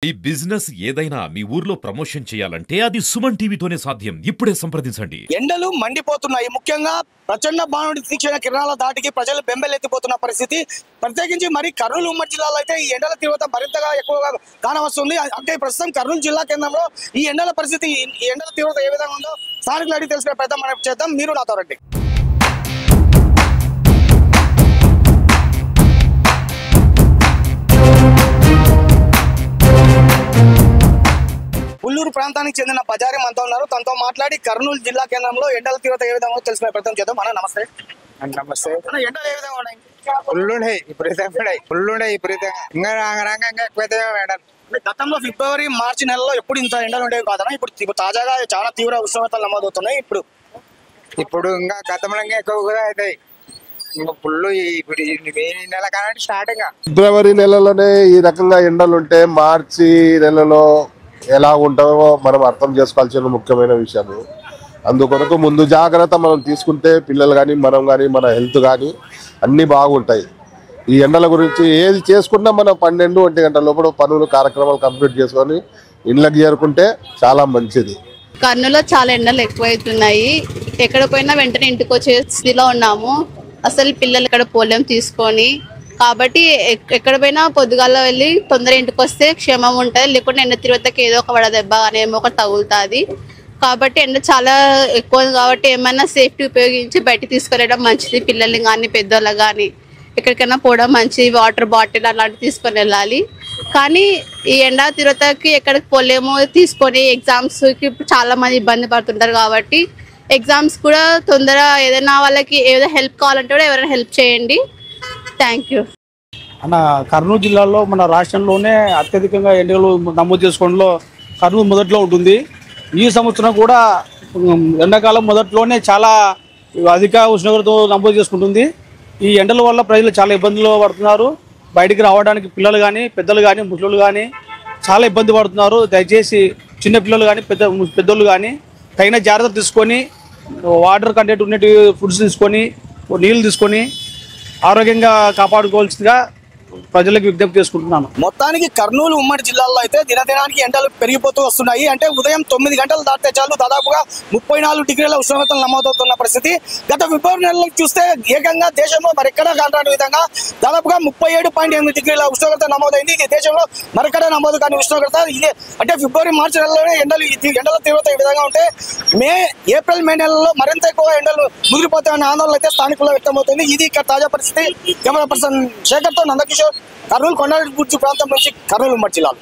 ఈ బిజినెస్ ఏదైనా మీ ఊర్లో ప్రమోషన్ చేయాలంటే అది సుమన్ టీవీతోనే సాధ్యం. ఇప్పుడే సంప్రదించండి. ఎండలు మండిపోతున్నాయి. ముఖ్యంగా ప్రచండ బాణుడి తీక్షణ కిరణాల దాటికి ప్రజలు బెంబెలెత్తిపోతున్న పరిస్థితి. ప్రత్యేకించి మరి కర్నూలు ఉమ్మడి జిల్లాలో అయితే ఈ ఎండల తీవ్రత మరింతగా ఎక్కువగా కానవస్తుంది. అంటే ప్రస్తుతం కర్నూలు జిల్లా కేంద్రంలో ఈ ఎండల పరిస్థితి, ఈ ఎండల తీవ్రత ఏ విధంగా ఉందో స్థానికులు అడిగి తెలుసుకునే ప్రయత్నం మనం చేద్దాం. మీరు నాతో రండి. పుల్లూరు ప్రాంతానికి చెందిన బజారీ మనతో ఉన్నారు. తనతో మాట్లాడి కర్నూలు జిల్లా కేంద్రంలో ఎండల తీవ్రత ఏ విధంగా తెలుసుకునే ప్రయత్నం చేద్దాం. అన్న నమస్తే. నమస్తే. ఎండలు ఏ విధంగా ఉన్నాయి? గతంలో ఫిబ్రవరి మార్చి నెలలో ఎప్పుడు ఇంత ఎండలు ఉండేవి కాదన్నా. ఇప్పుడు తాజాగా చాలా తీవ్ర ఉష్ణోగ్రతలు నమోదవుతున్నాయి. ఇప్పుడు ఇంకా గతంలో ఎక్కువగా అవుతాయి. ఫుల్ ఇప్పుడు నెల కాబట్టి స్టార్ట్ ఇంకా ఫిబ్రవరి నెలలోనే ఈ రకంగా ఎండలు ఉంటే మార్చి నెలలో ఎలా ఉంటామో మనం అర్థం చేసుకోవాల్సిన ముఖ్యమైన విషయం. అందుకొరకు ముందు జాగ్రత్త మనం తీసుకుంటే పిల్లలు కానీ మనం కానీ మన హెల్త్ కానీ అన్నీ బాగుంటాయి. ఈ ఎండల గురించి ఏది చేసుకున్నా మనం 12-1 గంటల లోపల పనులు కార్యక్రమాలు కంప్లీట్ చేసుకొని ఇండ్లకు చేరుకుంటే చాలా మంచిది. కర్నూలులో చాలా ఎండలు ఎక్కువైతున్నాయి. ఎక్కడ పోయినా వెంటనే ఇంటికి వచ్చే స్థితిలో ఉన్నాము. అసలు పిల్లలు ఇక్కడ పోలేం తీసుకొని, కాబట్టి ఎక్కడ పోయినా పొద్దుగాల వెళ్ళి తొందర ఇంటికి వస్తే క్షేమం ఉంటుంది. లేకుంటే ఎండ తీవ్రతకి ఏదో ఒక వడదెబ్బ కానీ ఏమో ఒకటి తగులుతుంది. కాబట్టి ఎండ చాలా ఎక్కువ కాబట్టి ఏమైనా సేఫ్టీ ఉపయోగించి బయటికి తీసుకెళ్ళడం మంచిది. పిల్లల్ని కానీ పెద్దోళ్ళకి కానీ ఎక్కడికైనా పోవడం మంచిది. వాటర్ బాటిల్ అలాంటివి తీసుకొని వెళ్ళాలి. కానీ ఈ ఎండ తీవ్రతకి ఎక్కడికి పోలేము తీసుకొని ఎగ్జామ్స్కి ఇప్పుడు చాలా మంది ఇబ్బంది పడుతుంటారు. కాబట్టి ఎగ్జామ్స్ కూడా తొందర ఏదైనా వాళ్ళకి ఏదైనా హెల్ప్ కావాలంటే కూడా ఎవరైనా హెల్ప్ చేయండి. Thank you. అన్న కర్నూలు జిల్లాలో మన రాష్ట్రంలోనే అత్యధికంగా ఎండలు నమోదు చేసుకోవడంలో కర్నూలు మొదట్లో ఉంటుంది. ఈ సంవత్సరం కూడా ఎండాకాలం మొదట్లోనే చాలా అధిక ఉష్ణోగ్రత నమోదు చేసుకుంటుంది. ఈ ఎండల వల్ల ప్రజలు చాలా ఇబ్బందులు పడుతున్నారు. బయటికి రావడానికి పిల్లలు కానీ పెద్దలు కానీ ముసలు కానీ చాలా ఇబ్బంది పడుతున్నారు. దయచేసి చిన్నపిల్లలు కానీ పెద్దోళ్ళు కానీ తగిన జాగ్రత్త తీసుకొని వాటర్ కంటెంట్ ఉన్నట్టు ఫుడ్స్ తీసుకొని నీళ్ళు తీసుకొని ఆరోగ్యంగా కాపాడుకోవాల్సిందిగా ప్రజలకు విజ్ఞప్తి చేసుకుంటున్నాను. మొత్తానికి కర్నూలు ఉమ్మడి జిల్లాలో అయితే దినదినానికి ఎండలు పెరిగిపోతూ వస్తున్నాయి. అంటే ఉదయం 9 గంటలు దాటితే చాలు దాదాపుగా 34 డిగ్రీల ఉష్ణోగ్రతలు నమోదవుతున్న పరిస్థితి. గత ఫిబ్రవరి నెలలో చూస్తే ఏకంగా దేశంలో మరెక్కడా కాని విధంగా దాదాపుగా 37.8 డిగ్రీల ఉష్ణోగ్రత నమోదైంది. ఇది దేశంలో మరెక్కడా నమోదు కాని ఉష్ణోగ్రత ఇదే. అంటే ఫిబ్రవరి మార్చి నెలలోనే ఎండల తీవ్రత ఈ విధంగా ఉంటే ఏప్రిల్ మే నెలలో మరింత ఎక్కువ ఎండలు ముదిరిపోతాయన్న ఆందోళన అయితే స్థానికుల్లో వ్యక్తమవుతుంది. ఇది ఇక్కడ తాజా పరిస్థితి. కెమెరా పర్సన్ శేఖర్తో నందకిషోర్, కర్నూలు కొండారెడ్డి ప్రాంతం నుంచి కర్నూలు ఉమ్మడి జిల్లాలో.